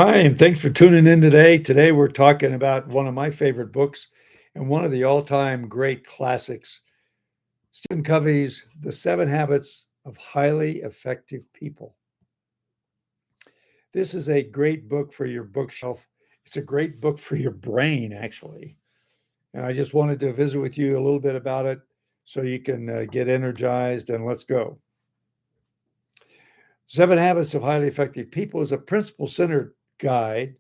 Hi, and thanks for tuning in today. Today, we're talking about one of my favorite books and one of the all time great classics, Stephen Covey's The Seven Habits of Highly Effective People. This is a great book for your bookshelf. It's a great book for your brain, actually. And I just wanted to visit with you a little bit about it so you can get energized and let's go. Seven Habits of Highly Effective People is a principle centered guide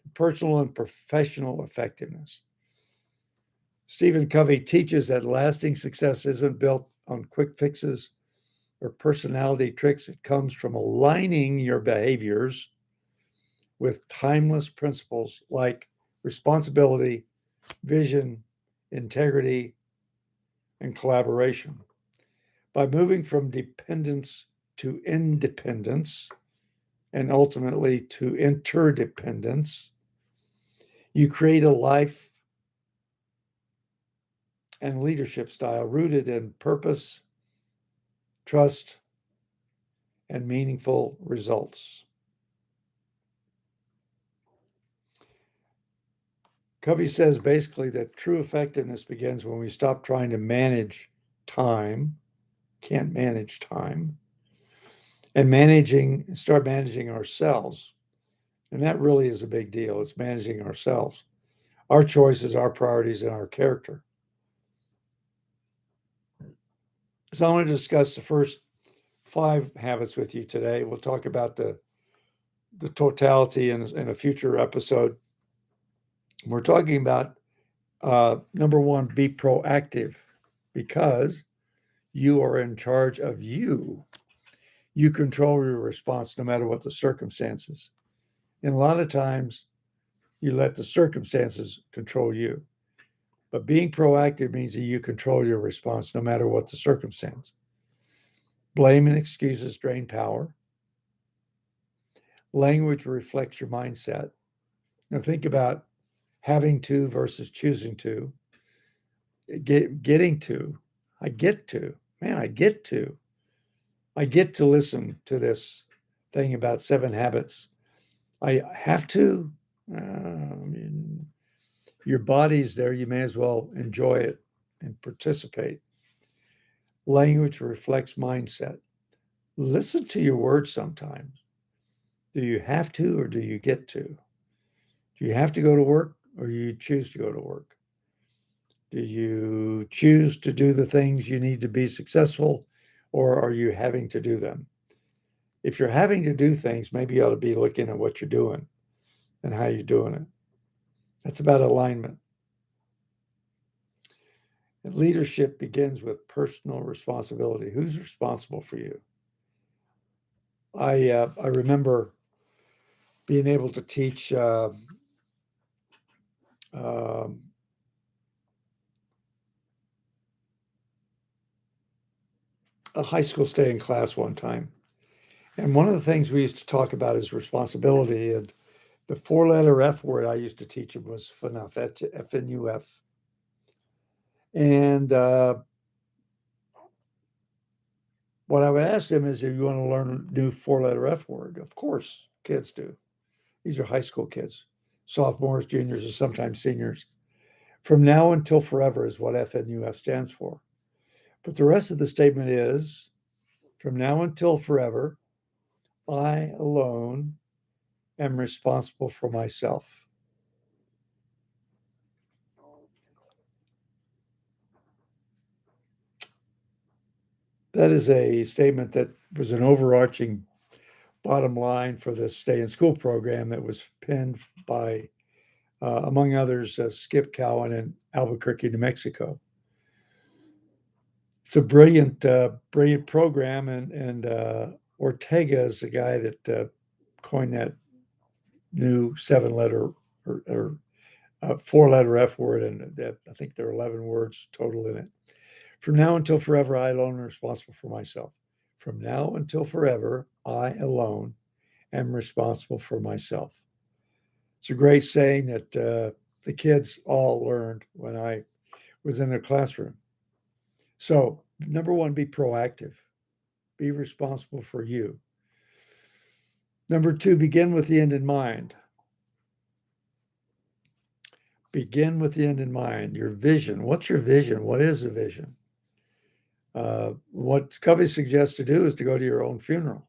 to personal and professional effectiveness. Stephen Covey teaches that lasting success isn't built on quick fixes or personality tricks. It comes from aligning your behaviors with timeless principles like responsibility, vision, integrity, and collaboration. By moving from dependence to independence and ultimately to interdependence, you create a life and leadership style rooted in purpose, trust, and meaningful results. Covey says basically that true effectiveness begins when we stop trying to manage time, can't manage time, and start managing ourselves. And that really is a big deal. It's managing ourselves, our choices, our priorities, and our character. So I want to discuss the first 5 habits with you today. We'll talk about the totality in a future episode. We're talking about number one, be proactive because you are in charge of you. You control your response no matter what the circumstances. And a lot of times you let the circumstances control you. But being proactive means that you control your response no matter what the circumstance. Blame and excuses drain power. Language reflects your mindset. Now think about having to versus choosing to. Getting to. I get to. Man, I get to. I get to listen to this thing about 7 habits. I have to. I mean, your body's there. You may as well enjoy it and participate. Language reflects mindset. Listen to your words sometimes. Do you have to or do you get to? Do you have to go to work or do you choose to go to work? Do you choose to do the things you need to be successful or are you having to do them? If you're having to do things, maybe you ought to be looking at what you're doing and how you're doing it. That's about alignment. And leadership begins with personal responsibility. Who's responsible for you? I remember being able to teach um, a high school staying class one time, and one of the things we used to talk about is responsibility. And the 4-letter F word I used to teach them was FNUF, FNUF. And what I would ask them is, if you want to learn a new 4-letter F word, of course, kids do. These are high school kids, sophomores, juniors, or sometimes seniors. From now until forever is what FNUF stands for. But the rest of the statement is from now until forever, I alone am responsible for myself. That is a statement that was an overarching bottom line for the Stay in School program that was penned by, among others, Skip Cowan in Albuquerque, New Mexico. It's a brilliant program, and Ortega is the guy that coined that new 7-letter or 4-letter F word, and that I think there are 11 words total in it. From now until forever, I alone am responsible for myself. From now until forever, I alone am responsible for myself. It's a great saying that the kids all learned when I was in their classroom. So, number one, be proactive, be responsible for you. Number two, begin with the end in mind. Begin with the end in mind. Your vision. What's your vision? What is a vision? What Covey suggests to do is to go to your own funeral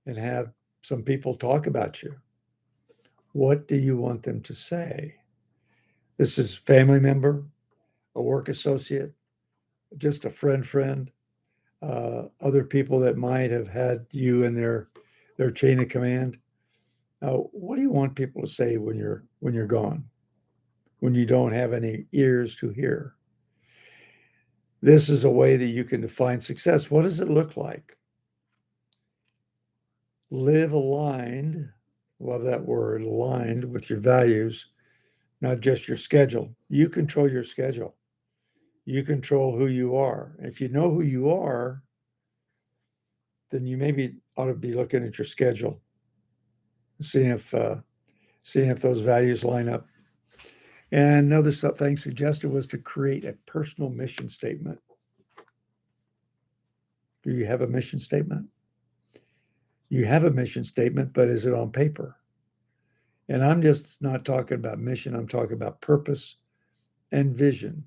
and have some people talk about you. What do you want them to say? This is family member, a work associate, just a friend, other people that might have had you in their chain of command. What do you want people to say when you're gone, when you don't have any ears to hear? This is a way that you can define success. What does it look like? Live aligned, love that word, aligned with your values, not just your schedule. You control your schedule. You control who you are. If you know who you are, then you maybe ought to be looking at your schedule, seeing if those values line up. And another thing suggested was to create a personal mission statement. Do you have a mission statement? You have a mission statement, but is it on paper? And I'm just not talking about mission, I'm talking about purpose and vision,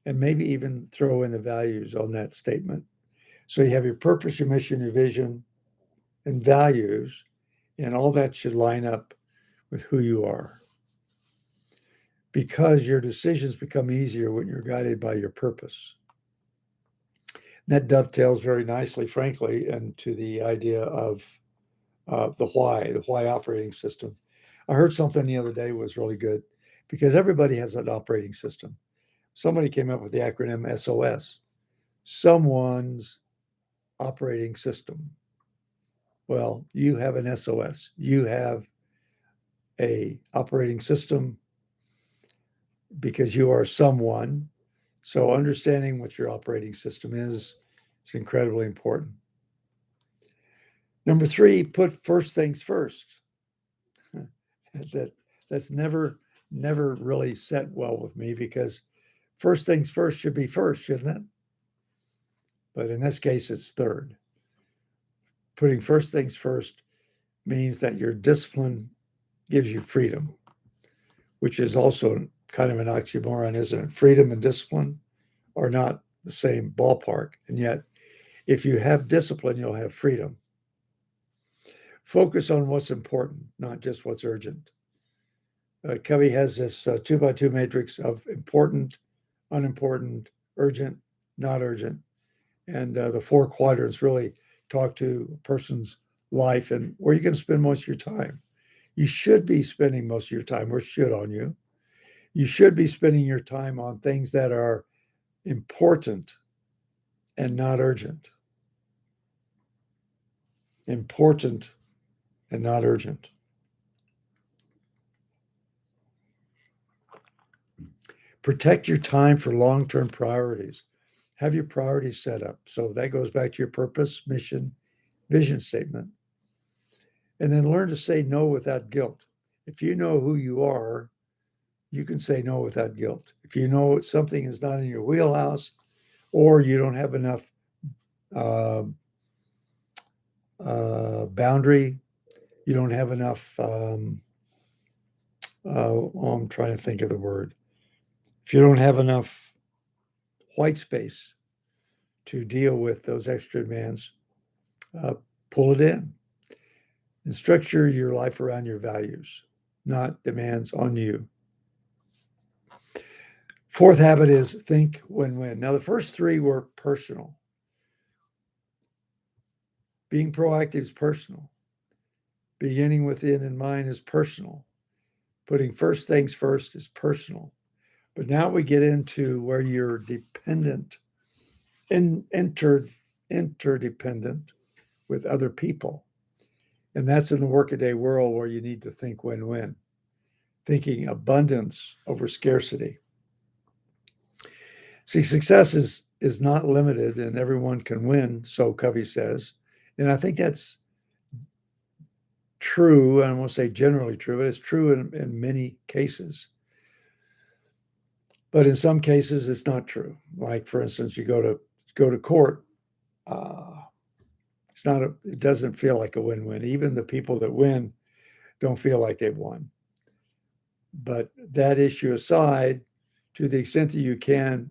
and maybe even throw in the values on that statement. So you have your purpose, your mission, your vision, and values, and all that should line up with who you are. Because your decisions become easier when you're guided by your purpose. That dovetails very nicely, frankly, into the idea of the why operating system. I heard something the other day was really good because everybody has an operating system. Somebody came up with the acronym SOS, someone's operating system. Well, you have an SOS. You have a operating system because you are someone. So understanding what your operating system is incredibly important. Number three, put first things first. That's never really set well with me because first things first should be first, shouldn't it? But in this case, it's third. Putting first things first means that your discipline gives you freedom, which is also kind of an oxymoron, isn't it? Freedom and discipline are not the same ballpark. And yet, if you have discipline, you'll have freedom. Focus on what's important, not just what's urgent. Covey has this 2x2 matrix of important, unimportant, urgent, not urgent. And the four quadrants really talk to a person's life and where you're going to spend most of your time. You should be spending most of your time, or should on you. You should be spending your time on things that are important and not urgent. Important and not urgent. Protect your time for long-term priorities. Have your priorities set up. So that goes back to your purpose, mission, vision statement. And then learn to say no without guilt. If you know who you are, you can say no without guilt. If you know something is not in your wheelhouse or you don't have enough uh, boundary, you don't have enough, I'm trying to think of the word. If you don't have enough white space to deal with those extra demands, uh, pull it in and structure your life around your values, not demands on you. Fourth habit is think win-win. Now, the first three were personal. Being proactive is personal. Beginning with the end in mind is personal. Putting first things first is personal. But now we get into where you're dependent and interdependent with other people. And that's in the workaday world where you need to think win-win, thinking abundance over scarcity. See, success is not limited and everyone can win, so Covey says. And I think that's true. I won't say generally true, but it's true in many cases. But in some cases, it's not true. Like, for instance, you go to court. It doesn't feel like a win-win. Even the people that win don't feel like they've won. But that issue aside, to the extent that you can,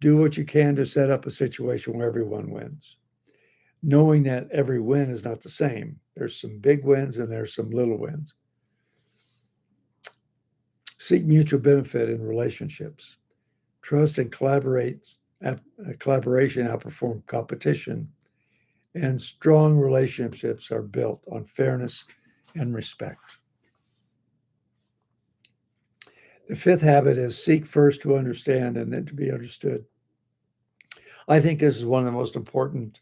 do what you can to set up a situation where everyone wins, knowing that every win is not the same. There's some big wins and there's some little wins. Seek mutual benefit in relationships. Trust and collaboration outperform competition, and strong relationships are built on fairness and respect. The fifth habit is seek first to understand and then to be understood. I think this is one of the most important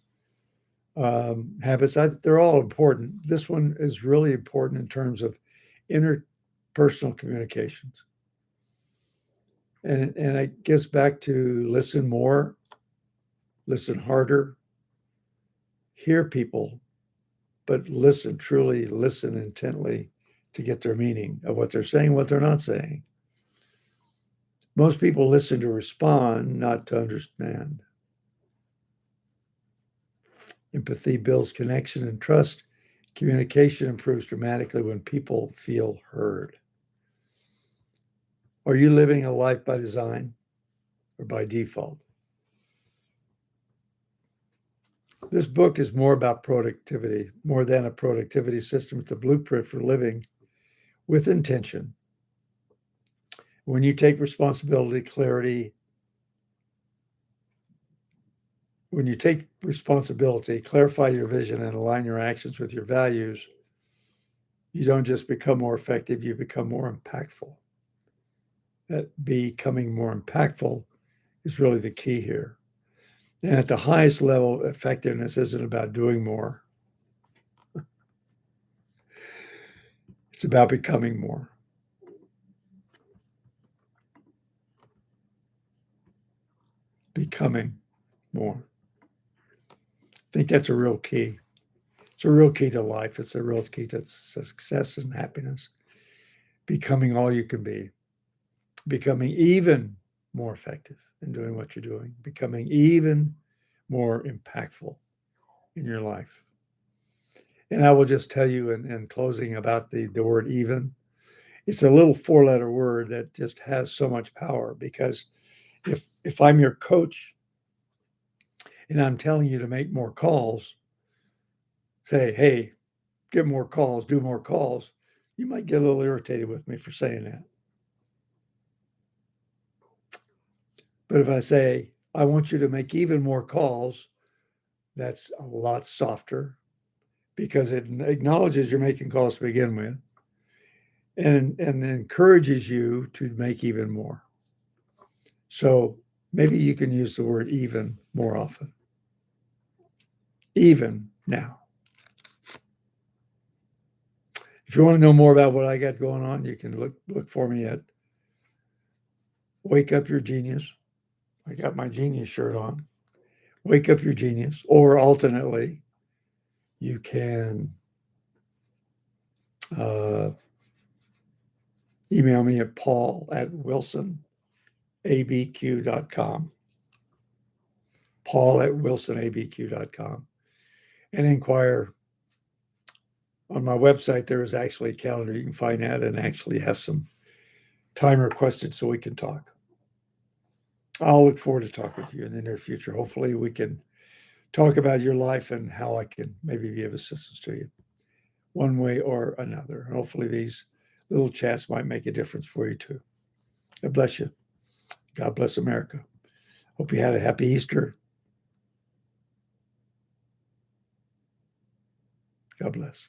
habits. They're all important. This one is really important in terms of interpersonal communications. And it gets back to listen more, listen harder, hear people, but truly listen intently to get their meaning of what they're saying, what they're not saying. Most people listen to respond, not to understand. Empathy builds connection and trust. Communication improves dramatically when people feel heard. Are you living a life by design or by default? This book is more about productivity, more than a productivity system. It's a blueprint for living with intention. When you take responsibility, clarify your vision, and align your actions with your values, you don't just become more effective, you become more impactful. That becoming more impactful is really the key here. And at the highest level, effectiveness isn't about doing more. It's about becoming more. Becoming more. I think that's a real key. It's a real key to life. It's a real key to success and happiness. Becoming all you can be. Becoming even more effective in doing what you're doing. Becoming even more impactful in your life. And I will just tell you in closing about the word even. It's a little 4-letter word that just has so much power, because if I'm your coach and I'm telling you to make more calls, say, hey, get more calls, do more calls, you might get a little irritated with me for saying that. But if I say, I want you to make even more calls, that's a lot softer, because it acknowledges you're making calls to begin with, and encourages you to make even more. So maybe you can use the word even more often. Even now. If you want to know more about what I got going on, you can look for me at Wake Up Your Genius. I got my genius shirt on. Wake Up Your Genius. Or alternately, you can email me at paul@wilsonabq.com. paul@wilsonabq.com. And inquire. On my website, there is actually a calendar you can find that and actually have some time requested so we can talk. I'll look forward to talking to you in the near future. Hopefully we can talk about your life and how I can maybe be of assistance to you one way or another. Hopefully these little chats might make a difference for you too. God bless you. God bless America. Hope you had a happy Easter. God bless.